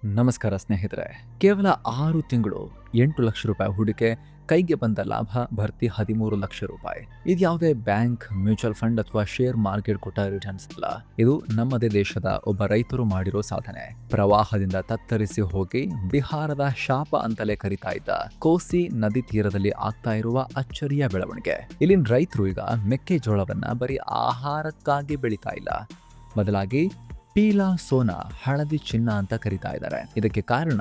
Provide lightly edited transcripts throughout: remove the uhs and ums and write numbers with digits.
ನಮಸ್ಕಾರ ಸ್ನೇಹಿತರೆ. ಕೇವಲ 6 ತಿಂಗಳು 8 ಲಕ್ಷ ರೂಪಾಯಿ ಹೂಡಿಕೆ, ಕೈಗೆ ಬಂದ ಲಾಭ ಭರ್ತಿ 13 ಲಕ್ಷ ರೂಪಾಯಿ. ಇದು ಯಾವುದೇ ಬ್ಯಾಂಕ್, ಮ್ಯೂಚುವಲ್ ಫಂಡ್ ಅಥವಾ ಶೇರ್ ಮಾರ್ಕೆಟ್ ಕೊಟ್ಟ ರಿಟರ್ನ್ಸ್ ಅಲ್ಲ. ಇದು ನಮ್ಮದೇ ದೇಶದ ಒಬ್ಬ ರೈತರು ಮಾಡಿರೋ ಸಾಧನೆ. ಪ್ರವಾಹದಿಂದ ತತ್ತರಿಸಿ ಹೋಗಿ ಬಿಹಾರದ ಶಾಪ ಅಂತಲೇ ಕರಿತಾ ಇದ್ದ ಕೋಸಿ ನದಿ ತೀರದಲ್ಲಿ ಆಗ್ತಾ ಇರುವ ಅಚ್ಚರಿಯ ಬೆಳವಣಿಗೆ. ಇಲ್ಲಿನ ರೈತರು ಈಗ ಮೆಕ್ಕೆಜೋಳವನ್ನ ಬರೀ ಆಹಾರಕ್ಕಾಗಿ ಬೆಳೀತಾ ಇಲ್ಲ, ಬದಲಾಗಿ ಪೀಲಾ ಸೋನಾ, ಹಳದಿ ಚಿನ್ನ ಅಂತ ಕರೀತಾ ಇದ್ದಾರೆ. ಇದಕ್ಕೆ ಕಾರಣ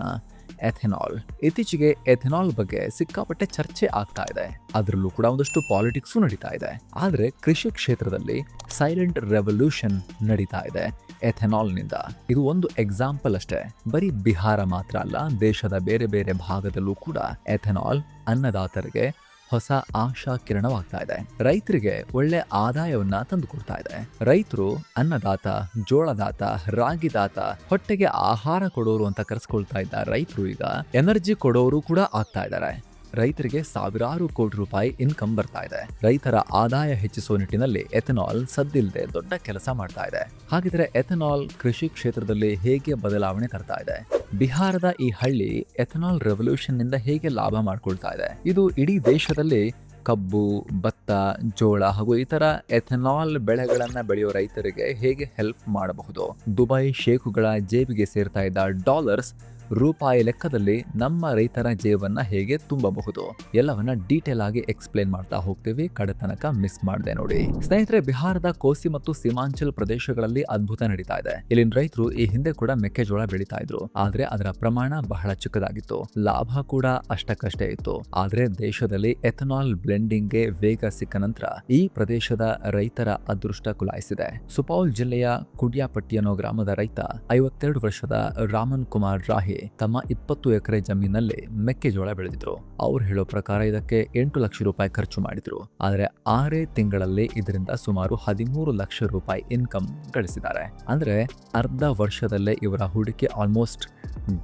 ಎಥೆನಾಲ್. ಇತ್ತೀಚೆಗೆ ಎಥೆನಾಲ್ ಬಗ್ಗೆ ಸಿಕ್ಕಾಪಟ್ಟೆ ಚರ್ಚೆ ಆಗ್ತಾ ಇದೆ. ಅದರಲ್ಲೂ ಕೂಡ ಒಂದಷ್ಟು ಪಾಲಿಟಿಕ್ಸು ನಡೀತಾ ಇದೆ. ಆದರೆ ಕೃಷಿ ಕ್ಷೇತ್ರದಲ್ಲಿ ಸೈಲೆಂಟ್ ರೆವಲ್ಯೂಷನ್ ನಡೀತಾ ಇದೆ ಎಥೆನಾಲ್ನಿಂದ. ಇದು ಒಂದು ಎಕ್ಸಾಂಪಲ್ ಅಷ್ಟೇ. ಬರೀ ಬಿಹಾರ ಮಾತ್ರ ಅಲ್ಲ, ದೇಶದ ಬೇರೆ ಬೇರೆ ಭಾಗದಲ್ಲೂ ಕೂಡ ಎಥೆನಾಲ್ ಅನ್ನದಾತರಿಗೆ ಹೊಸ ಆಶಾ ಕಿರಣವಾಗ್ತಾ ಇದೆ. ರೈತರಿಗೆ ಒಳ್ಳೆ ಆದಾಯವನ್ನ ತಂದುಕೊಡ್ತಾ ಇದೆ. ರೈತರು ಅನ್ನದಾತ, ಜೋಳದಾತ, ರಾಗಿದಾತ, ಹೊಟ್ಟೆಗೆ ಆಹಾರ ಕೊಡೋರು ಅಂತ ಕರೆಸ್ಕೊಳ್ತಾ ಇದ್ದ ರೈತರು ಈಗ ಎನರ್ಜಿ ಕೊಡೋರು ಕೂಡ ಆಗ್ತಾ ಇದ್ದಾರೆ. ರೈತರಿಗೆ ಸಾವಿರಾರು ಕೋಟಿ ರೂಪಾಯಿ ಇನ್ಕಮ್ ಬರ್ತಾ ಇದೆ. ರೈತರ ಆದಾಯ ಹೆಚ್ಚಿಸುವ ನಿಟ್ಟಿನಲ್ಲಿ ಎಥೆನಾಲ್ ಸದ್ದಿಲ್ಲದೆ ದೊಡ್ಡ ಕೆಲಸ ಮಾಡ್ತಾ ಇದೆ. ಹಾಗಿದ್ರೆ ಎಥೆನಾಲ್ ಕೃಷಿ ಕ್ಷೇತ್ರದಲ್ಲಿ ಹೇಗೆ ಬದಲಾವಣೆ ತರ್ತಾ ಇದೆ? ಬಿಹಾರದ ಈ ಹಳ್ಳಿ ಎಥೆನಾಲ್ ರೆವಲ್ಯೂಷನ್ ನಿಂದ ಹೇಗೆ ಲಾಭ ಮಾಡ್ಕೊಳ್ತಾ ಇದೆ? ಇದು ಇಡೀ ದೇಶದಲ್ಲಿ ಕಬ್ಬು, ಭತ್ತ, ಜೋಳ ಹಾಗೂ ಇತರ ಎಥೆನಾಲ್ ಬೆಳೆಗಳನ್ನ ಬೆಳೆಯೋ ರೈತರಿಗೆ ಹೇಗೆ ಹೆಲ್ಪ್ ಮಾಡಬಹುದು? ದುಬೈ ಶೇಖುಗಳ ಜೇಬಿಗೆ ಸೇರ್ತಾ ಇದ್ದ ಡಾಲರ್ಸ್ ರೂಪಾಯಿ ಲೆಕ್ಕದಲ್ಲಿ ನಮ್ಮ ರೈತರ ಜೇಬನ್ನ ಹೇಗೆ ತುಂಬಬಹುದು? ಎಲ್ಲವನ್ನ ಡೀಟೇಲ್ ಆಗಿ ಎಕ್ಸ್ಪ್ಲೇನ್ ಮಾಡ್ತಾ ಹೋಗ್ತೀವಿ. ಕಡೆ ತನಕ ಮಿಸ್ ಮಾಡದೆ ನೋಡಿ. ಸ್ನೇಹಿತರೆ, ಬಿಹಾರದ ಕೋಸಿ ಮತ್ತು ಸೀಮಾಂಚಲ್ ಪ್ರದೇಶಗಳಲ್ಲಿ ಅದ್ಭುತ ನಡೀತಾ ಇದೆ. ಇಲ್ಲಿನ ರೈತರು ಈ ಹಿಂದೆ ಕೂಡ ಮೆಕ್ಕೆಜೋಳ ಬೆಳೀತಾ ಇದ್ರು, ಆದ್ರೆ ಅದರ ಪ್ರಮಾಣ ಬಹಳ ಚಿಕ್ಕದಾಗಿತ್ತು. ಲಾಭ ಕೂಡ ಅಷ್ಟಕ್ಕಷ್ಟೇ ಇತ್ತು. ಆದ್ರೆ ದೇಶದಲ್ಲಿ ಎಥೆನಾಲ್ ಬ್ಲೆಂಡಿಂಗ್ಗೆ ವೇಗ ಸಿಕ್ಕ ನಂತರ ಈ ಪ್ರದೇಶದ ರೈತರ ಅದೃಷ್ಟ ಕುಲಾಯಿಸಿದೆ. ಸುಪೌಲ್ ಜಿಲ್ಲೆಯ ಕುಡ್ಯಾಪಟ್ಟಿ ಅನ್ನೋ ಗ್ರಾಮದ ರೈತ 52 ವರ್ಷದ ರಾಮನ್ ಕುಮಾರ್ ರಾಹಿ ತಮ್ಮ 20 ಎಕರೆ ಜಮೀನಲ್ಲಿ ಮೆಕ್ಕೆಜೋಳ ಬೆಳೆದಿದ್ರು. ಅವ್ರು ಹೇಳೋ ಪ್ರಕಾರ ಇದಕ್ಕೆ 8 ಲಕ್ಷ ರೂಪಾಯಿ ಖರ್ಚು ಮಾಡಿದ್ರು. ಆದರೆ 6 ತಿಂಗಳಲ್ಲಿ ಇದರಿಂದ ಸುಮಾರು 13 ಲಕ್ಷ ರೂಪಾಯಿ ಇನ್ಕಮ್ ಗಳಿಸಿದ್ದಾರೆ. ಅಂದ್ರೆ ಅರ್ಧ ವರ್ಷದಲ್ಲೇ ಇವರ ಹೂಡಿಕೆ ಆಲ್ಮೋಸ್ಟ್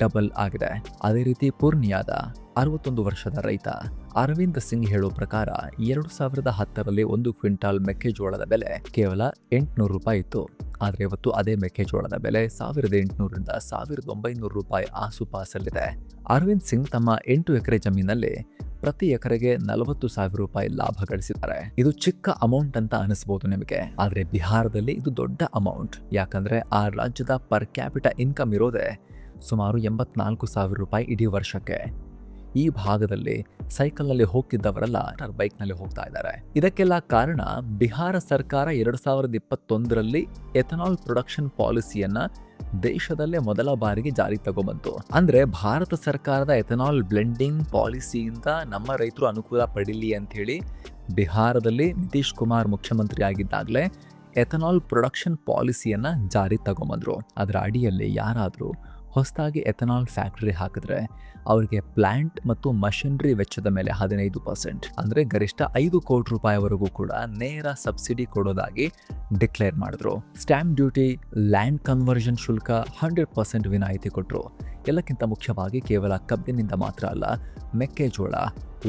ಡಬಲ್ ಆಗಿದೆ. ಅದೇ ರೀತಿ ಪೂರ್ಣಿಯಾದ 61 ವರ್ಷದ ರೈತ ಅರವಿಂದ್ ಸಿಂಗ್ ಹೇಳೋ ಪ್ರಕಾರ 2010ರಲ್ಲಿ 1 ಕ್ವಿಂಟಾಲ್ ಮೆಕ್ಕೆಜೋಳದ ಬೆಲೆ ಕೇವಲ 800 ರೂಪಾಯಿ ಇತ್ತು. ಆದರೆ ಇವತ್ತು ಅದೇ ಮೆಕ್ಕೆಜೋಳದ ಬೆಲೆ 1800ರಿಂದ 1900 ರೂಪಾಯಿ ಆಸುಪಾಸಲ್ಲಿದೆ. ಅರವಿಂದ್ ಸಿಂಗ್ ತಮ್ಮ 8 ಎಕರೆ ಜಮೀನಲ್ಲಿ ಪ್ರತಿ ಎಕರೆಗೆ 40,000 ರೂಪಾಯಿ ಲಾಭ ಗಳಿಸಿದ್ದಾರೆ. ಇದು ಚಿಕ್ಕ ಅಮೌಂಟ್ ಅಂತ ಅನಿಸಬಹುದು ನಿಮಗೆ, ಆದ್ರೆ ಬಿಹಾರದಲ್ಲಿ ಇದು ದೊಡ್ಡ ಅಮೌಂಟ್. ಯಾಕಂದ್ರೆ ಆ ರಾಜ್ಯದ ಪರ್ ಕ್ಯಾಪಿಟ ಇನ್ಕಮ್ ಇರೋದೇ ಸುಮಾರು 84,000 ರೂಪಾಯಿ ಇಡೀ ವರ್ಷಕ್ಕೆ. ಈ ಭಾಗದಲ್ಲಿ ಸೈಕಲ್ನಲ್ಲಿ ಹೋಗ್ತಿದ್ದವರೆಲ್ಲ ಬೈಕ್ನಲ್ಲಿ ಹೋಗ್ತಾ ಇದ್ದಾರೆ. ಇದಕ್ಕೆಲ್ಲ ಕಾರಣ ಬಿಹಾರ ಸರ್ಕಾರ 2021ರಲ್ಲಿ ಎಥೆನಾಲ್ ಪ್ರೊಡಕ್ಷನ್ ಪಾಲಿಸಿಯನ್ನ ದೇಶದಲ್ಲೇ ಮೊದಲ ಬಾರಿಗೆ ಜಾರಿ ತಗೊಂಡ್ಬಂತು. ಅಂದ್ರೆ ಭಾರತ ಸರ್ಕಾರದ ಎಥೆನಾಲ್ ಬ್ಲೆಂಡಿಂಗ್ ಪಾಲಿಸಿಯಿಂದ ನಮ್ಮ ರೈತರು ಅನುಕೂಲ ಪಡೀಲಿ ಅಂತ ಹೇಳಿ ಬಿಹಾರದಲ್ಲಿ ನಿತೀಶ್ ಕುಮಾರ್ ಮುಖ್ಯಮಂತ್ರಿ ಆಗಿದ್ದಾಗಲೇ ಎಥೆನಾಲ್ ಪ್ರೊಡಕ್ಷನ್ ಪಾಲಿಸಿಯನ್ನ ಜಾರಿ ತಗೊಂಬಂದ್ರು. ಅದರ ಅಡಿಯಲ್ಲಿ ಯಾರಾದರೂ ಹೊಸದಾಗಿ ಎಥೆನಾಲ್ ಫ್ಯಾಕ್ಟರಿ ಹಾಕಿದ್ರೆ ಅವರಿಗೆ ಪ್ಲಾಂಟ್ ಮತ್ತು ಮಷಿನರಿ ವೆಚ್ಚದ ಮೇಲೆ 15%, ಅಂದ್ರೆ ಗರಿಷ್ಠ 5 ಕೋಟಿ ರೂಪಾಯಿವರೆಗೂ ಕೂಡ ನೇರ ಸಬ್ಸಿಡಿ ಕೊಡೋದಾಗಿ ಡಿಕ್ಲೇರ್ ಮಾಡಿದ್ರು. ಸ್ಟ್ಯಾಂಪ್ ಡ್ಯೂಟಿ, ಲ್ಯಾಂಡ್ ಕನ್ವರ್ಷನ್ ಶುಲ್ಕ 100% ವಿನಾಯಿತಿ ಕೊಟ್ಟರು. ಎಲ್ಲಕ್ಕಿಂತ ಮುಖ್ಯವಾಗಿ ಕೇವಲ ಕಬ್ಬಿನಿಂದ ಮಾತ್ರ ಅಲ್ಲ, ಮೆಕ್ಕೆಜೋಳ,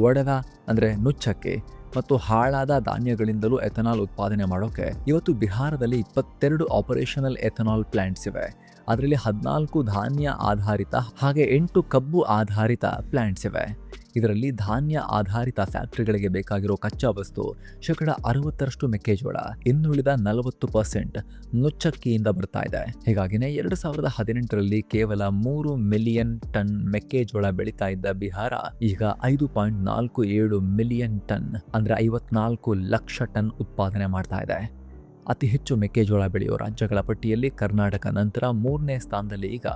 ಒಡವ ಅಂದ್ರೆ ನುಚ್ಚಕ್ಕೆ ಮತ್ತು ಹಾಳಾದ ಧಾನ್ಯಗಳಿಂದಲೂ ಎಥೆನಾಲ್ ಉತ್ಪಾದನೆ ಮಾಡೋಕೆ ಇವತ್ತು ಬಿಹಾರದಲ್ಲಿ 22 ಆಪರೇಷನಲ್ ಎಥೆನಾಲ್ ಪ್ಲಾಂಟ್ಸ್ ಇವೆ. ಅದರಲ್ಲಿ 14 ಧಾನ್ಯ ಆಧಾರಿತ ಹಾಗೆ 8 ಕಬ್ಬು ಆಧಾರಿತ ಪ್ಲಾಂಟ್ಸ್ ಇವೆ. ಇದರಲ್ಲಿ ಧಾನ್ಯ ಆಧಾರಿತ ಫ್ಯಾಕ್ಟರಿಗಳಿಗೆ ಬೇಕಾಗಿರೋ ಕಚ್ಚಾ ವಸ್ತು 60% ಮೆಕ್ಕೆಜೋಳ, ಇನ್ನುಳಿದ 40% ನುಚ್ಚಕ್ಕಿಯಿಂದ ಬರ್ತಾ ಇದೆ. ಹೀಗಾಗಿನೇ 2018ರಲ್ಲಿ ಕೇವಲ 3 ಮಿಲಿಯನ್ ಟನ್ ಮೆಕ್ಕೆಜೋಳ ಬೆಳೀತಾ ಇದ್ದ ಬಿಹಾರ ಈಗ 5.47 ಮಿಲಿಯನ್ ಟನ್, ಅಂದ್ರೆ 54 ಲಕ್ಷ ಟನ್ ಉತ್ಪಾದನೆ ಮಾಡ್ತಾ ಇದೆ. ಅತಿ ಹೆಚ್ಚು ಮೆಕ್ಕೆಜೋಳ ಬೆಳೆಯೋ ರಾಜ್ಯಗಳ ಪಟ್ಟಿಯಲ್ಲಿ ಕರ್ನಾಟಕ ನಂತರ 3ನೇ ಸ್ಥಾನದಲ್ಲಿ ಈಗ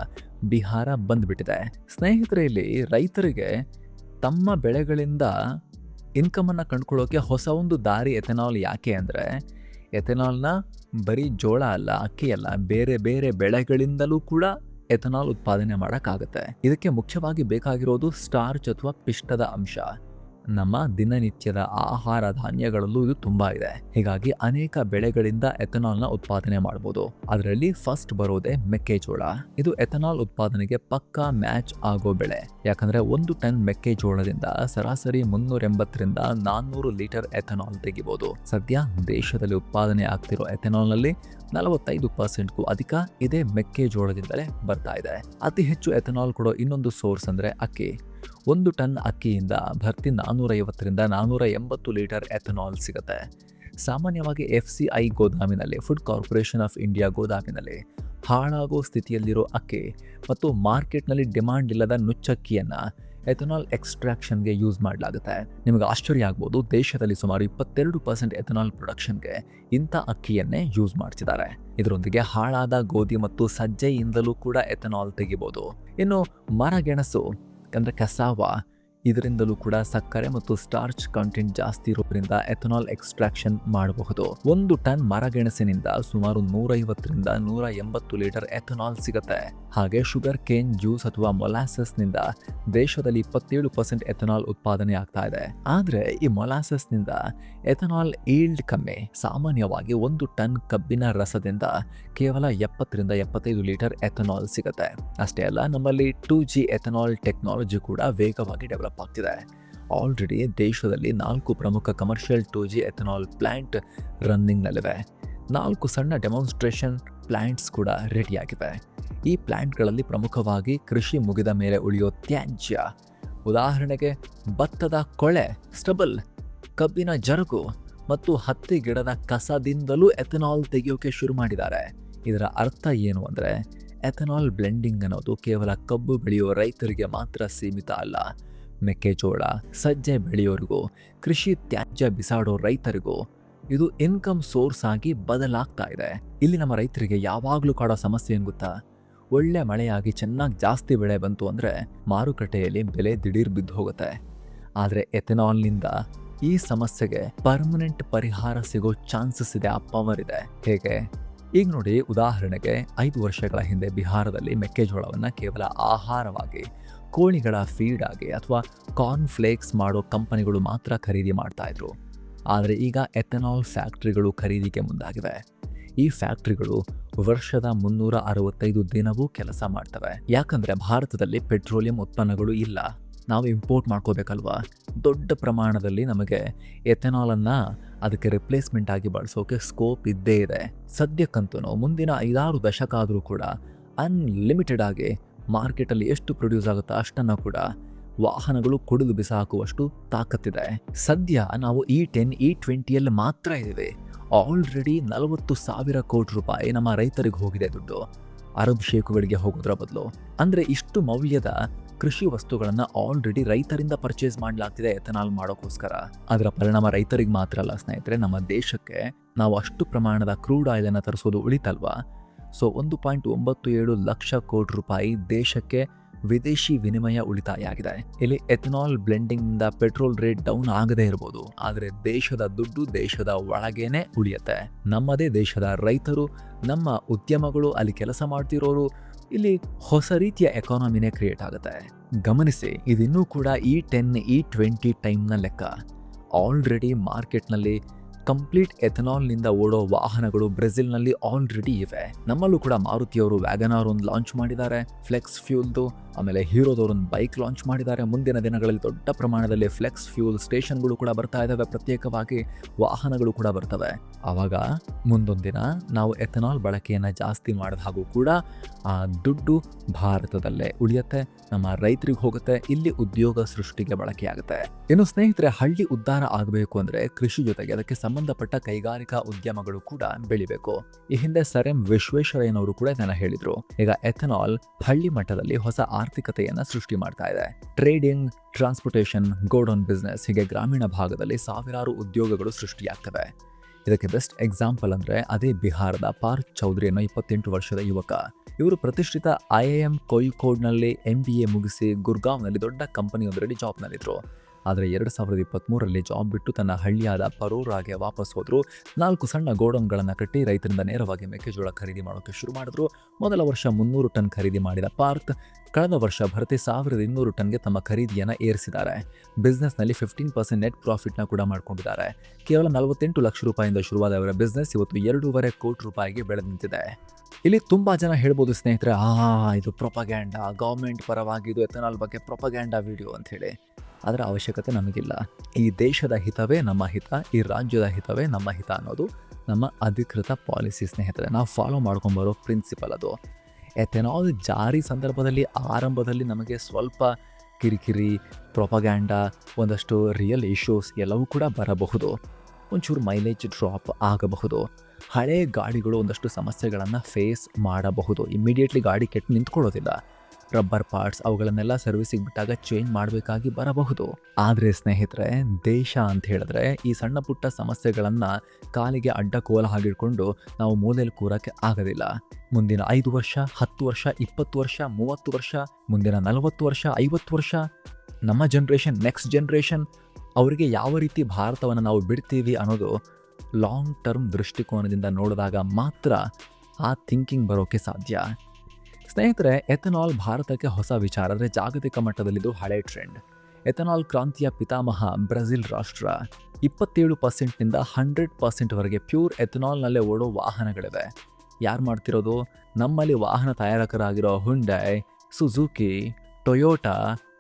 ಬಿಹಾರ ಬಂದ್ಬಿಟ್ಟಿದೆ. ಸ್ನೇಹಿತರೆ, ಇಲ್ಲಿ ರೈತರಿಗೆ ತಮ್ಮ ಬೆಳೆಗಳಿಂದ ಇನ್ಕಮನ್ನು ಕಂಡುಕೊಳ್ಳೋಕೆ ಹೊಸ ಒಂದು ದಾರಿ ಎಥೆನಾಲ್. ಯಾಕೆ ಅಂದರೆ ಎಥೆನಾಲ್ನ ಬರೀ ಜೋಳ ಅಲ್ಲ, ಅಕ್ಕಿ ಅಲ್ಲ, ಬೇರೆ ಬೇರೆ ಬೆಳೆಗಳಿಂದಲೂ ಕೂಡ ಎಥೆನಾಲ್ ಉತ್ಪಾದನೆ ಮಾಡೋಕ್ಕಾಗತ್ತೆ. ಇದಕ್ಕೆ ಮುಖ್ಯವಾಗಿ ಬೇಕಾಗಿರೋದು ಸ್ಟಾರ್ಚ್ ಅಥವಾ ಪಿಷ್ಟದ ಅಂಶ. ನಮ್ಮ ದಿನನಿತ್ಯದ ಆಹಾರ ಧಾನ್ಯಗಳಲ್ಲೂ ಇದು ತುಂಬಾ ಇದೆ. ಹೀಗಾಗಿ ಅನೇಕ ಬೆಳೆಗಳಿಂದ ಎಥನಾಲ್ನ ಉತ್ಪಾದನೆ ಮಾಡಬಹುದು. ಅದರಲ್ಲಿ ಫಸ್ಟ್ ಬರೋದೇ ಮೆಕ್ಕೆಜೋಳ. ಇದು ಎಥನಾಲ್ ಉತ್ಪಾದನೆಗೆ ಪಕ್ಕಾ ಮ್ಯಾಚ್ ಆಗೋ ಬೆಳೆ. ಯಾಕಂದ್ರೆ 1 ಟನ್ ಮೆಕ್ಕೆಜೋಳದಿಂದ ಸರಾಸರಿ 380 ರಿಂದ 400 ಲೀಟರ್ ಎಥನಾಲ್ ತೆಗಿಬಹುದು. ಸದ್ಯ ದೇಶದಲ್ಲಿ ಉತ್ಪಾದನೆ ಆಗ್ತಿರೋ ಎಥನಾಲ್ನಲ್ಲಿ 45%ಗೂ ಅಧಿಕ ಇದೇ ಮೆಕ್ಕೆಜೋಳದಿಂದಲೇ ಬರ್ತಾ ಇದೆ. ಅತಿ ಹೆಚ್ಚು ಎಥನಾಲ್ ಕೊಡೋ ಇನ್ನೊಂದು ಸೋರ್ಸ್ ಅಂದ್ರೆ ಅಕ್ಕಿ. 1 ಟನ್ ಅಕ್ಕಿಯಿಂದ ಭರ್ತಿ 450 ರಿಂದ 480 ಲೀಟರ್ ಎಥನಾಲ್ ಸಿಗುತ್ತೆ. ಸಾಮಾನ್ಯವಾಗಿ FCI ಗೋದಾಮಿನಲ್ಲಿ, ಫುಡ್ ಕಾರ್ಪೊರೇಷನ್ ಆಫ್ ಇಂಡಿಯಾ ಗೋದಾಮಿನಲ್ಲಿ ಹಾಳಾಗೋ ಸ್ಥಿತಿಯಲ್ಲಿರೋ ಅಕ್ಕಿ ಮತ್ತು ಮಾರ್ಕೆಟ್ನಲ್ಲಿ ಡಿಮಾಂಡ್ ಇಲ್ಲದ ನುಚ್ಚಕ್ಕಿಯನ್ನ ಎಥನಾಲ್ ಎಕ್ಸ್ಟ್ರಾಕ್ಷನ್ಗೆ ಯೂಸ್ ಮಾಡಲಾಗುತ್ತೆ. ನಿಮಗೆ ಆಶ್ಚರ್ಯ ಆಗ್ಬೋದು, ದೇಶದಲ್ಲಿ ಸುಮಾರು 22% ಎಥನಾಲ್ ಪ್ರೊಡಕ್ಷನ್ಗೆ ಇಂಥ ಅಕ್ಕಿಯನ್ನೇ ಯೂಸ್ ಮಾಡ್ತಿದ್ದಾರೆ. ಇದರೊಂದಿಗೆ ಹಾಳಾದ ಗೋಧಿ ಮತ್ತು ಸಜ್ಜೆಯಿಂದಲೂ ಕೂಡ ಎಥನಾಲ್ ತೆಗಿಬಹುದು. ಇನ್ನು ಮರಗೆಣಸು ಅಂದ್ರೆ ಕಸಾವಾ, ಇದರಿಂದಲೂ ಕೂಡ ಸಕ್ಕರೆ ಮತ್ತು ಸ್ಟಾರ್ಚ್ ಕಂಟೆಂಟ್ ಜಾಸ್ತಿ ಇರೋದ್ರಿಂದ ಎಥನಾಲ್ ಎಕ್ಸ್ಟ್ರಾಕ್ಷನ್ ಮಾಡಬಹುದು. 1 ಟನ್ ಮರಗೆಣಸಿನಿಂದ ಸುಮಾರು 150 ರಿಂದ 180 ಲೀಟರ್ ಎಥನಾಲ್ ಸಿಗುತ್ತೆ. ಹಾಗೆ ಶುಗರ್ ಕೇನ್ ಜ್ಯೂಸ್ ಅಥವಾ ಮೊಲಾಸಸ್ನಿಂದ ದೇಶದಲ್ಲಿ 27% ಎಥನಾಲ್ ಉತ್ಪಾದನೆ ಆಗ್ತಾ ಇದೆ. ಆದ್ರೆ ಈ ಮೊಲಾಸಸ್ನಿಂದ ಎಥನಾಲ್ ಈಲ್ಡ್ ಕಮ್ಮಿ. ಸಾಮಾನ್ಯವಾಗಿ 1 ಟನ್ ಕಬ್ಬಿನ ರಸದಿಂದ ಕೇವಲ 70 ರಿಂದ 75 ಲೀಟರ್ ಎಥನಾಲ್ ಸಿಗುತ್ತೆ. ಅಷ್ಟೇ ಅಲ್ಲ, ನಮ್ಮಲ್ಲಿ 2G ಎಥನಾಲ್ ಟೆಕ್ನಾಲಜಿ ಕೂಡ ವೇಗವಾಗಿ ಡೆವಲಪ್ ಆಗ್ತಿದೆ. ಆಲ್ರೆಡಿ ದೇಶದಲ್ಲಿ 4 ಪ್ರಮುಖ commercial 2G ethanol plant running ನಲ್ಲಿವೆ. 4 ಸಣ್ಣ ಡೆಮಾನ್ಸ್ಟ್ರೇಷನ್ ಪ್ಲಾಂಟ್ಸ್ ಕೂಡ ರೆಡಿಯಾಗಿವೆ. ಈ ಪ್ಲಾಂಟ್ಗಳಲ್ಲಿ ಪ್ರಮುಖವಾಗಿ ಕೃಷಿ ಮುಗಿದ ಮೇಲೆ ಉಳಿಯೋ ತ್ಯಾಜ್ಯ, ಉದಾಹರಣೆಗೆ ಭತ್ತದ ಕೊಳೆ, ಸ್ಟಬಲ್, ಕಬ್ಬಿನ ಜರಗು ಮತ್ತು ಹತ್ತಿ ಗಿಡದ ಕಸದಿಂದಲೂ ಎಥನಾಲ್ ತೆಗೆಯೋಕೆ ಶುರು ಮಾಡಿದ್ದಾರೆ. ಇದರ ಅರ್ಥ ಏನು ಅಂದ್ರೆ, ಎಥನಾಲ್ ಬ್ಲೆಂಡಿಂಗ್ ಅನ್ನೋದು ಕೇವಲ ಕಬ್ಬು ಬೆಳೆಯೋ ರೈತರಿಗೆ ಮಾತ್ರ ಸೀಮಿತ ಅಲ್ಲ. ಮೆಕ್ಕೆಜೋಳ, ಸಜ್ಜೆ ಬೆಳೆಯೋರಿಗೂ, ಕೃಷಿ ತ್ಯಾಜ್ಯ ಬಿಸಾಡೋ ರೈತರಿಗೂ ಇದು ಇನ್ಕಮ್ ಸೋರ್ಸ್ ಆಗಿ ಬದಲಾಗ್ತಾ ಇದೆ. ಇಲ್ಲಿ ನಮ್ಮ ರೈತರಿಗೆ ಯಾವಾಗಲೂ ಕಾಡೋ ಸಮಸ್ಯೆ ಏನು ಗೊತ್ತಾ? ಒಳ್ಳೆ ಮಳೆಯಾಗಿ ಚೆನ್ನಾಗಿ ಜಾಸ್ತಿ ಬೆಳೆ ಬಂತು ಅಂದ್ರೆ ಮಾರುಕಟ್ಟೆಯಲ್ಲಿ ಬೆಲೆ ದಿಢೀರ್ ಬಿದ್ದು ಹೋಗುತ್ತೆ. ಆದರೆ ಎಥನಾಲ್ನಿಂದ ಈ ಸಮಸ್ಯೆಗೆ ಪರ್ಮನೆಂಟ್ ಪರಿಹಾರ ಸಿಗೋ ಚಾನ್ಸಸ್ ಇದೆ, ಆ ಪವರ್ ಇದೆ. ಹೇಗೆ? ಈಗ ನೋಡಿ, ಉದಾಹರಣೆಗೆ 5 ವರ್ಷಗಳ ಹಿಂದೆ ಬಿಹಾರದಲ್ಲಿ ಮೆಕ್ಕೆಜೋಳವನ್ನು ಕೇವಲ ಆಹಾರವಾಗಿ, ಕೋಳಿಗಳ ಫೀಡ್ ಆಗಿ ಅಥವಾ ಕಾರ್ನ್ ಫ್ಲೇಕ್ಸ್ ಮಾಡೋ ಕಂಪನಿಗಳು ಮಾತ್ರ ಖರೀದಿ ಮಾಡ್ತಾ ಇದ್ರು. ಆದರೆ ಈಗ ಎಥನಾಲ್ ಫ್ಯಾಕ್ಟ್ರಿಗಳು ಖರೀದಿಗೆ ಮುಂದಾಗಿವೆ. ಈ ಫ್ಯಾಕ್ಟ್ರಿಗಳು ವರ್ಷದ 365 ದಿನವೂ ಕೆಲಸ ಮಾಡ್ತವೆ. ಯಾಕಂದ್ರೆ ಭಾರತದಲ್ಲಿ ಪೆಟ್ರೋಲಿಯಂ ಉತ್ಪನ್ನಗಳು ಇಲ್ಲ, ನಾವು ಇಂಪೋರ್ಟ್ ಮಾಡ್ಕೋಬೇಕಲ್ವಾ. ದೊಡ್ಡ ಪ್ರಮಾಣದಲ್ಲಿ ನಮಗೆ ಎಥನಾಲನ್ನು ಅದಕ್ಕೆ ರಿಪ್ಲೇಸ್ಮೆಂಟ್ ಆಗಿ ಬಳಸೋಕೆ ಸ್ಕೋಪ್ ಇದ್ದೇ ಇದೆ. ಸದ್ಯಕ್ಕಂತೂ ಮುಂದಿನ 5-6 ದಶಕ ಆದರೂ ಕೂಡ ಅನ್ಲಿಮಿಟೆಡ್ ಆಗಿ ಮಾರ್ಕೆಟಲ್ಲಿ ಎಷ್ಟು ಪ್ರೊಡ್ಯೂಸ್ ಆಗುತ್ತೋ ಅಷ್ಟನ್ನು ಕೂಡ ವಾಹನಗಳು ಕುಡಿದು ಬಿಸಾಕುವಷ್ಟು ತಾಕತ್ತಿದೆ. ಸದ್ಯ ನಾವು E10, E20ಯಲ್ಲಿ ಮಾತ್ರ ಇದ್ದೀವಿ. ಆಲ್ರೆಡಿ 40,000 ಕೋಟಿ ರೂಪಾಯಿ ನಮ್ಮ ರೈತರಿಗೆ ಹೋಗಿದೆ ದುಡ್ಡು, ಅರಬ್ ಶೇಖುಗಳಿಗೆ ಹೋಗೋದ್ರ ಬದಲು. ಅಂದರೆ ಇಷ್ಟು ಮೌಲ್ಯದ ಕೃಷಿ ವಸ್ತುಗಳನ್ನು ಆಲ್ರೆಡಿ ರೈತರಿಂದ ಪರ್ಚೇಸ್ ಮಾಡಲಾಗ್ತಿದೆ ಎಥನಾಲ್ ಮಾಡೋಕ್ಕೋಸ್ಕರ. ಅದರ ಪರಿಣಾಮ ರೈತರಿಗೆ ಮಾತ್ರ ಅಲ್ಲ ಸ್ನೇಹಿತರೆ, ನಮ್ಮ ದೇಶಕ್ಕೆ ನಾವು ಅಷ್ಟು ಪ್ರಮಾಣದ ಕ್ರೂಡ್ ಆಯಿಲನ್ನು ತರಿಸೋದು ಉಳಿತಲ್ವಾ. ಸೊ 1.97 ಲಕ್ಷ ಕೋಟಿ ರೂಪಾಯಿ ದೇಶಕ್ಕೆ ವಿದೇಶಿ ವಿನಿಮಯ ಉಳಿತಾಯ ಆಗಿದೆ. ಇಲ್ಲಿ ಎಥನಾಲ್ ಬ್ಲೆಂಡಿಂಗ್ನಿಂದ ಪೆಟ್ರೋಲ್ ರೇಟ್ ಡೌನ್ ಆಗದೇ ಇರ್ಬೋದು, ಆದರೆ ದೇಶದ ದುಡ್ಡು ದೇಶದ ಒಳಗೇನೆ ಉಳಿಯುತ್ತೆ. ನಮ್ಮದೇ ದೇಶದ ರೈತರು, ನಮ್ಮ ಉದ್ಯಮಗಳು, ಅಲ್ಲಿ ಕೆಲಸ ಮಾಡ್ತಿರೋರು, ಇಲ್ಲಿ ಹೊಸ ರೀತಿಯ ಎಕಾನಮಿನೇ ಕ್ರಿಯೇಟ್ ಆಗುತ್ತೆ. ಗಮನಿಸಿ, ಇದಿನ್ನೂ ಕೂಡ E10, E20 ಟೈಮ್ನ ಲೆಕ್ಕ. ಆಲ್ರೆಡಿ ಮಾರ್ಕೆಟ್ನಲ್ಲಿ ಕಂಪ್ಲೀಟ್ ಎಥನಾಲ್ನಿಂದ ಓಡೋ ವಾಹನಗಳು ಬ್ರೆಜಿಲ್ನಲ್ಲಿ ಆಲ್ರೆಡಿ ಇವೆ. ನಮ್ಮಲ್ಲೂ ಕೂಡ ಮಾರುತಿಯವರು ವ್ಯಾಗನಾರ್ ಒಂದು ಲಾಂಚ್ ಮಾಡಿದ್ದಾರೆ, ಫ್ಲೆಕ್ಸ್ ಫ್ಯೂಲ್ದು. ಆಮೇಲೆ ಹೀರೋದವರೊಂದು ಬೈಕ್ ಲಾಂಚ್ ಮಾಡಿದ್ದಾರೆ. ಮುಂದಿನ ದಿನಗಳಲ್ಲಿ ದೊಡ್ಡ ಪ್ರಮಾಣದಲ್ಲಿ ಫ್ಲೆಕ್ಸ್ ಫ್ಯೂಲ್ ಸ್ಟೇಷನ್ಗಳು ಕೂಡ ಬರ್ತಾ ಇದ್ದಾವೆ, ಪ್ರತ್ಯೇಕವಾಗಿ ವಾಹನಗಳು ಕೂಡ ಬರ್ತವೆ. ಆವಾಗ ಮುಂದೊಂದು ದಿನ ನಾವು ಎಥನಾಲ್ ಬಳಕೆಯನ್ನು ಜಾಸ್ತಿ ಮಾಡಿದ ಹಾಗೂ ಕೂಡ ಆ ದುಡ್ಡು ಭಾರತದಲ್ಲೇ ಉಳಿಯುತ್ತೆ, ನಮ್ಮ ರೈತರಿಗೆ ಹೋಗುತ್ತೆ, ಇಲ್ಲಿ ಉದ್ಯೋಗ ಸೃಷ್ಟಿಗೆ ಬಳಕೆಯಾಗುತ್ತೆ. ಇನ್ನು ಸ್ನೇಹಿತರೆ, ಹಳ್ಳಿ ಉದ್ಧಾರ ಆಗಬೇಕು ಅಂದರೆ ಕೃಷಿ ಜೊತೆಗೆ ಅದಕ್ಕೆ ಸಂಬಂಧಪಟ್ಟ ಕೈಗಾರಿಕಾ ಉದ್ಯಮಗಳು ಕೂಡ ಬೆಳಿಬೇಕು. ಈ ಹಿಂದೆ ಸರ್ ಎಂ ವಿಶ್ವೇಶ್ವರಯ್ಯನವರು ಕೂಡ ಇದನ್ನ ಹೇಳಿದ್ರು. ಈಗ ಎಥನಾಲ್ ಹಳ್ಳಿ ಮಟ್ಟದಲ್ಲಿ ಹೊಸ ಆರ್ಥಿಕತೆಯನ್ನ ಸೃಷ್ಟಿ ಮಾಡ್ತಾ ಇದೆ. ಟ್ರೇಡಿಂಗ್, ಟ್ರಾನ್ಸ್ಪೋರ್ಟೇಷನ್, ಗೋಡೌನ್ ಬಿಸ್ನೆಸ್, ಹೀಗೆ ಗ್ರಾಮೀಣ ಭಾಗದಲ್ಲಿ ಸಾವಿರಾರು ಉದ್ಯೋಗಗಳು ಸೃಷ್ಟಿಯಾಗ್ತವೆ. ಇದಕ್ಕೆ ಬೆಸ್ಟ್ ಎಕ್ಸಾಂಪಲ್ ಅಂದ್ರೆ ಅದೇ ಬಿಹಾರದ ಪಾರ್ಥ ಚೌಧರಿ ಅನ್ನೋ 28 ವರ್ಷದ ಯುವಕ. ಇವರು ಪ್ರತಿಷ್ಠಿತ IIM ಕೋಯಿಕೋಡ್ನಲ್ಲಿ MBA ಮುಗಿಸಿ ಗುರ್ಗಾವ್ನಲ್ಲಿ ದೊಡ್ಡ ಕಂಪನಿಯೊಂದರಲ್ಲಿ ಜಾಬ್ನಲ್ಲಿದ್ರು. ಆದರೆ 2023ರಲ್ಲಿ ಜಾಬ್ ಬಿಟ್ಟು ತನ್ನ ಹಳ್ಳಿಯಾದ ಪರೂರಾಗೆ ವಾಪಸ್ ಹೋದರು. 4 ಸಣ್ಣ ಗೋಡೌನ್ಗಳನ್ನು ಕಟ್ಟಿ ರೈತರಿಂದ ನೇರವಾಗಿ ಮೆಕ್ಕೆಜೋಳ ಖರೀದಿ ಮಾಡೋಕ್ಕೆ ಶುರು ಮಾಡಿದ್ರು. ಮೊದಲ ವರ್ಷ 300 ಟನ್ ಖರೀದಿ ಮಾಡಿದ ಪಾರ್ಥ ಕಳೆದ ವರ್ಷ ಭರ್ತಿ 1200 ಟನ್ಗೆ ತಮ್ಮ ಖರೀದಿಯನ್ನು ಏರಿಸಿದ್ದಾರೆ. ಬಿಸ್ನೆಸ್ನಲ್ಲಿ 15% ನೆಟ್ ಪ್ರಾಫಿಟ್ನ ಕೂಡ ಮಾಡ್ಕೊಂಡಿದ್ದಾರೆ. ಕೇವಲ 48 ಲಕ್ಷ ರೂಪಾಯಿಂದ ಶುರುವಾದ ಅವರ ಬಿಸ್ನೆಸ್ ಇವತ್ತು 2.5 ಕೋಟಿ ರೂಪಾಯಿಗೆ ಬೆಳೆದು ನಿಂತಿದೆ. ಇಲ್ಲಿ ತುಂಬ ಜನ ಹೇಳ್ಬೋದು ಸ್ನೇಹಿತರೆ, ಇದು ಪ್ರೊಪಗ್ಯಾಂಡಾ, ಗೌರ್ಮೆಂಟ್ ಪರವಾಗಿ ಇದು ಎಥನಾಲ್ ಬಗ್ಗೆ ಪ್ರೊಪಗ್ಯಾಂಡಾ ವಿಡಿಯೋ ಅಂಥೇಳಿ. ಅದರ ಅವಶ್ಯಕತೆ ನಮಗಿಲ್ಲ. ಈ ದೇಶದ ಹಿತವೇ ನಮ್ಮ ಹಿತ, ಈ ರಾಜ್ಯದ ಹಿತವೇ ನಮ್ಮ ಹಿತ ಅನ್ನೋದು ನಮ್ಮ ಅಧಿಕೃತ ಪಾಲಿಸಿ ಸ್ನೇಹಿತರೆ. ನಾವು ಫಾಲೋ ಮಾಡ್ಕೊಂಬರೋ ಪ್ರಿನ್ಸಿಪಲ್ ಅದು. ಎಥೆನಾಲ್ ಜಾರಿ ಸಂದರ್ಭದಲ್ಲಿ ಆರಂಭದಲ್ಲಿ ನಮಗೆ ಸ್ವಲ್ಪ ಕಿರಿಕಿರಿ, ಪ್ರೊಪಗ್ಯಾಂಡಾ, ಒಂದಷ್ಟು ರಿಯಲ್ ಇಶ್ಯೂಸ್ ಎಲ್ಲವೂ ಕೂಡ ಬರಬಹುದು. ಒಂಚೂರು ಮೈಲೇಜ್ ಡ್ರಾಪ್ ಆಗಬಹುದು. ಹಳೆ ಗಾಡಿಗಳು ಒಂದಷ್ಟು ಸಮಸ್ಯೆಗಳನ್ನು ಫೇಸ್ ಮಾಡಬಹುದು. ಇಮ್ಮಿಡಿಯೇಟ್ಲಿ ಗಾಡಿ ಕೆಟ್ಟು ನಿಂತ್ಕೊಳ್ಳೋದಿಲ್ಲ. ರಬ್ಬರ್ ಪಾರ್ಟ್ಸ್ ಅವುಗಳನ್ನೆಲ್ಲ ಸರ್ವಿಸಿಗೆ ಬಿಟ್ಟಾಗ ಚೇಂಜ್ ಮಾಡಬೇಕಾಗಿ ಬರಬಹುದು. ಆದರೆ ಸ್ನೇಹಿತರೆ, ದೇಶ ಅಂತ ಹೇಳಿದ್ರೆ ಈ ಸಣ್ಣ ಪುಟ್ಟ ಸಮಸ್ಯೆಗಳನ್ನು ಕಾಲಿಗೆ ಅಡ್ಡ ಕೋಲ ಹಾಗಿಡ್ಕೊಂಡು ನಾವು ಮೂಲೆಯಲ್ಲಿ ಕೂರಕ್ಕೆ ಆಗೋದಿಲ್ಲ. ಮುಂದಿನ 5 ವರ್ಷ, 10 ವರ್ಷ, 20 ವರ್ಷ, 30 ವರ್ಷ, ಮುಂದಿನ 40 ವರ್ಷ, 50 ವರ್ಷ, ನಮ್ಮ ಜನ್ರೇಷನ್, ನೆಕ್ಸ್ಟ್ ಜನ್ರೇಷನ್ ಅವರಿಗೆ ಯಾವ ರೀತಿ ಭಾರತವನ್ನು ನಾವು ಬಿಡ್ತೀವಿ ಅನ್ನೋದು ಲಾಂಗ್ ಟರ್ಮ್ ದೃಷ್ಟಿಕೋನದಿಂದ ನೋಡಿದಾಗ ಮಾತ್ರ ಆ ಥಿಂಕಿಂಗ್ ಬರೋಕ್ಕೆ ಸಾಧ್ಯ. ಸ್ನೇಹಿತರೆ, ಎಥನಾಲ್ ಭಾರತಕ್ಕೆ ಹೊಸ ವಿಚಾರ. ಅಂದರೆ ಜಾಗತಿಕ ಮಟ್ಟದಲ್ಲಿದ್ದು ಹಳೆ ಟ್ರೆಂಡ್. ಎಥನಾಲ್ ಕ್ರಾಂತಿಯ ಪಿತಾಮಹ ಬ್ರೆಜಿಲ್ ರಾಷ್ಟ್ರ. 27%ನಿಂದ 100%ವರೆಗೆ ಪ್ಯೂರ್ ಎಥನಾಲ್ನಲ್ಲೇ ಓಡೋ ವಾಹನಗಳಿವೆ. ಯಾರು ಮಾಡ್ತಿರೋದು? ನಮ್ಮಲ್ಲಿ ವಾಹನ ತಯಾರಕರಾಗಿರೋ ಹುಂಡೈ, ಸುಜುಕಿ, ಟೊಯೋಟಾ,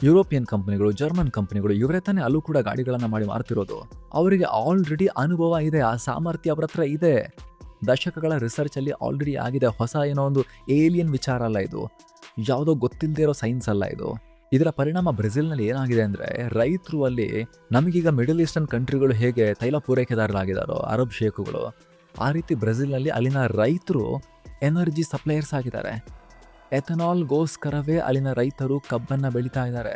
ಯುರೋಪಿಯನ್ ಕಂಪನಿಗಳು, ಜರ್ಮನ್ ಕಂಪನಿಗಳು, ಇವರೇ ತಾನೇ ಅಲ್ಲೂ ಕೂಡ ಗಾಡಿಗಳನ್ನು ಮಾಡಿ ಮಾರ್ತಿರೋದು. ಅವರಿಗೆ ಆಲ್ರೆಡಿ ಅನುಭವ ಇದೆ, ಆ ಸಾಮರ್ಥ್ಯ ಅವರ ಹತ್ರ ಇದೆ. ದಶಕಗಳ ರಿಸರ್ಚಲ್ಲಿ ಆಲ್ರೆಡಿ ಆಗಿದೆ. ಹೊಸ ಏನೋ ಒಂದು ಏಲಿಯನ್ ವಿಚಾರ ಅಲ್ಲ ಇದು, ಯಾವುದೋ ಗೊತ್ತಿಲ್ಲದೆ ಇರೋ ಸೈನ್ಸ್ ಅಲ್ಲ ಇದು. ಇದರ ಪರಿಣಾಮ ಬ್ರೆಜಿಲ್ನಲ್ಲಿ ಏನಾಗಿದೆ ಅಂದರೆ, ರೈತರು ಅಲ್ಲಿ ನಮಗೀಗ ಮಿಡಲ್ ಈಸ್ಟರ್ನ್ ಕಂಟ್ರಿಗಳು ಹೇಗೆ ತೈಲ ಪೂರೈಕೆದಾರರಾಗಿದ್ದಾರೋ, ಅರಬ್ ಶೇಖುಗಳು, ಆ ರೀತಿ ಬ್ರೆಜಿಲ್ನಲ್ಲಿ ಅಲ್ಲಿನ ರೈತರು ಎನರ್ಜಿ ಸಪ್ಲೈಯರ್ಸ್ ಆಗಿದ್ದಾರೆ. ಎಥನಾಲ್ಗೋಸ್ಕರವೇ ಅಲ್ಲಿನ ರೈತರು ಕಬ್ಬನ್ನು ಬೆಳೀತಾ ಇದ್ದಾರೆ.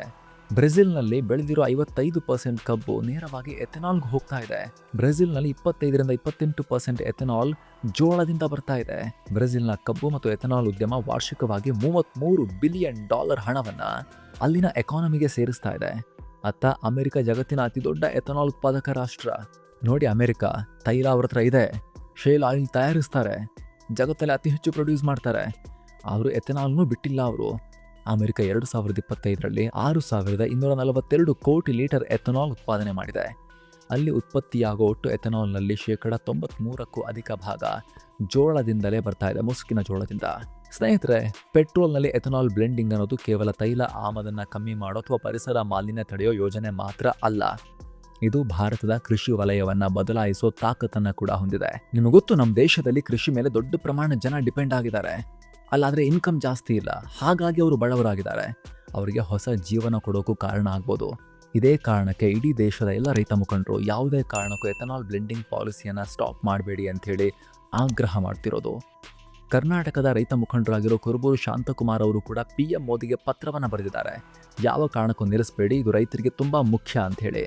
ಬ್ರೆಜಿಲ್ನಲ್ಲಿ ಬೆಳೆದಿರೋ 55% ಕಬ್ಬು ನೇರವಾಗಿ ಎಥೆನಾಲ್ಗೆ ಹೋಗ್ತಾ ಇದೆ. ಬ್ರೆಜಿಲ್ನಲ್ಲಿ 25ರಿಂದ 28% ಎಥೆನಾಲ್ ಜೋಳದಿಂದ ಬರ್ತಾ ಇದೆ. ಬ್ರೆಜಿಲ್ನ ಕಬ್ಬು ಮತ್ತು ಎಥೆನಾಲ್ ಉದ್ಯಮ ವಾರ್ಷಿಕವಾಗಿ $33 ಬಿಲಿಯನ್ ಹಣವನ್ನು ಅಲ್ಲಿನ ಎಕಾನಮಿಗೆ ಸೇರಿಸ್ತಾ ಇದೆ. ಅತ್ತ ಅಮೆರಿಕ ಜಗತ್ತಿನ ಅತಿ ದೊಡ್ಡ ಎಥೆನಾಲ್ ಉತ್ಪಾದಕ ರಾಷ್ಟ್ರ. ನೋಡಿ, ಅಮೆರಿಕ ತೈಲ ಅವ್ರ ಹತ್ರ ಇದೆ, ಶೇಲ್ ಆಯಿಲ್ ತಯಾರಿಸ್ತಾರೆ, ಜಗತ್ತಲ್ಲಿ ಅತಿ ಹೆಚ್ಚು ಪ್ರೊಡ್ಯೂಸ್ ಮಾಡ್ತಾರೆ. ಅವರು ಎಥೆನಾಲ್ನೂ ಬಿಟ್ಟಿಲ್ಲ. ಅವರು ಅಮೆರಿಕ 2025ರಲ್ಲಿ 6,242 ಕೋಟಿ ಲೀಟರ್ ಎಥೆನಾಲ್ ಉತ್ಪಾದನೆ ಮಾಡಿದೆ. ಅಲ್ಲಿ ಉತ್ಪತ್ತಿಯಾಗೋ ಒಟ್ಟು ಎಥೆನಾಲ್ನಲ್ಲಿ 93%ಕ್ಕೂ ಅಧಿಕ ಭಾಗ ಜೋಳದಿಂದಲೇ ಬರ್ತಾ ಇದೆ, ಮುಸುಕಿನ ಜೋಳದಿಂದ. ಸ್ನೇಹಿತರೆ, ಪೆಟ್ರೋಲ್ನಲ್ಲಿ ಎಥೆನಾಲ್ ಬ್ಲೆಂಡಿಂಗ್ ಅನ್ನೋದು ಕೇವಲ ತೈಲ ಆಮದನ್ನು ಕಮ್ಮಿ ಮಾಡೋ ಅಥವಾ ಪರಿಸರ ಮಾಲಿನ್ಯ ತಡೆಯೋ ಯೋಜನೆ ಮಾತ್ರ ಅಲ್ಲ. ಇದು ಭಾರತದ ಕೃಷಿ ವಲಯವನ್ನು ಬದಲಾಯಿಸೋ ತಾಕತ್ತನ್ನು ಕೂಡ ಹೊಂದಿದೆ. ನಿಮಗೆ ಗೊತ್ತು, ನಮ್ಮ ದೇಶದಲ್ಲಿ ಕೃಷಿ ಮೇಲೆ ದೊಡ್ಡ ಪ್ರಮಾಣ ಜನ ಡಿಪೆಂಡ್ ಆಗಿದ್ದಾರೆ. ಅಲ್ಲಾದರೆ ಇನ್ಕಮ್ ಜಾಸ್ತಿ ಇಲ್ಲ, ಹಾಗಾಗಿ ಅವರು ಬಡವರಾಗಿದ್ದಾರೆ. ಅವರಿಗೆ ಹೊಸ ಜೀವನ ಕೊಡೋಕ್ಕೂ ಕಾರಣ ಆಗ್ಬೋದು. ಇದೇ ಕಾರಣಕ್ಕೆ ಇಡೀ ದೇಶದ ಎಲ್ಲ ರೈತ ಮುಖಂಡರು ಯಾವುದೇ ಕಾರಣಕ್ಕೂ ಎಥನಾಲ್ ಬ್ಲೆಂಡಿಂಗ್ ಪಾಲಿಸಿಯನ್ನು ಸ್ಟಾಪ್ ಮಾಡಬೇಡಿ ಅಂಥೇಳಿ ಆಗ್ರಹ ಮಾಡ್ತಿರೋದು. ಕರ್ನಾಟಕದ ರೈತ ಮುಖಂಡರಾಗಿರೋ ಕುರುಬೂರು ಶಾಂತಕುಮಾರ್ ಅವರು ಕೂಡ PM ಮೋದಿಗೆ ಪತ್ರವನ್ನು ಬರೆದಿದ್ದಾರೆ. ಯಾವ ಕಾರಣಕ್ಕೂ ನಿಲ್ಲಿಸಬೇಡಿ, ಇದು ರೈತರಿಗೆ ತುಂಬ ಮುಖ್ಯ ಅಂಥೇಳಿ.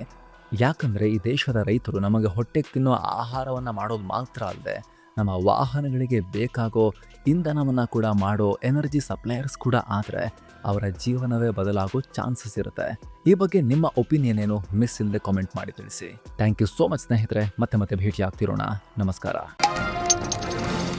ಯಾಕಂದರೆ ಈ ದೇಶದ ರೈತರು ನಮಗೆ ಹೊಟ್ಟೆಗೆ ತಿನ್ನೋ ಆಹಾರವನ್ನು ಮಾಡೋದು ಮಾತ್ರ ಅಲ್ಲದೆ, ನಮ್ಮ ವಾಹನಗಳಿಗೆ ಬೇಕಾಗೋ ಇಂಧನವನ್ನು ಕೂಡ ಮಾಡೋ ಎನರ್ಜಿ ಸಪ್ಲೈಯರ್ಸ್ ಕೂಡ. ಆದರೆ ಅವರ ಜೀವನವೇ ಬದಲಾಗೋ ಚಾನ್ಸಸ್ ಇರುತ್ತೆ. ಈ ಬಗ್ಗೆ ನಿಮ್ಮ ಒಪಿನಿಯನ್ ಏನು? ಮಿಸ್ ಇಲ್ಲದೆ ಕಾಮೆಂಟ್ ಮಾಡಿ ತಿಳಿಸಿ. ಥ್ಯಾಂಕ್ ಯು ಸೋ ಮಚ್ ಸ್ನೇಹಿತರೆ. ಮತ್ತೆ ಭೇಟಿ ಆಗ್ತಿರೋಣ. ನಮಸ್ಕಾರ.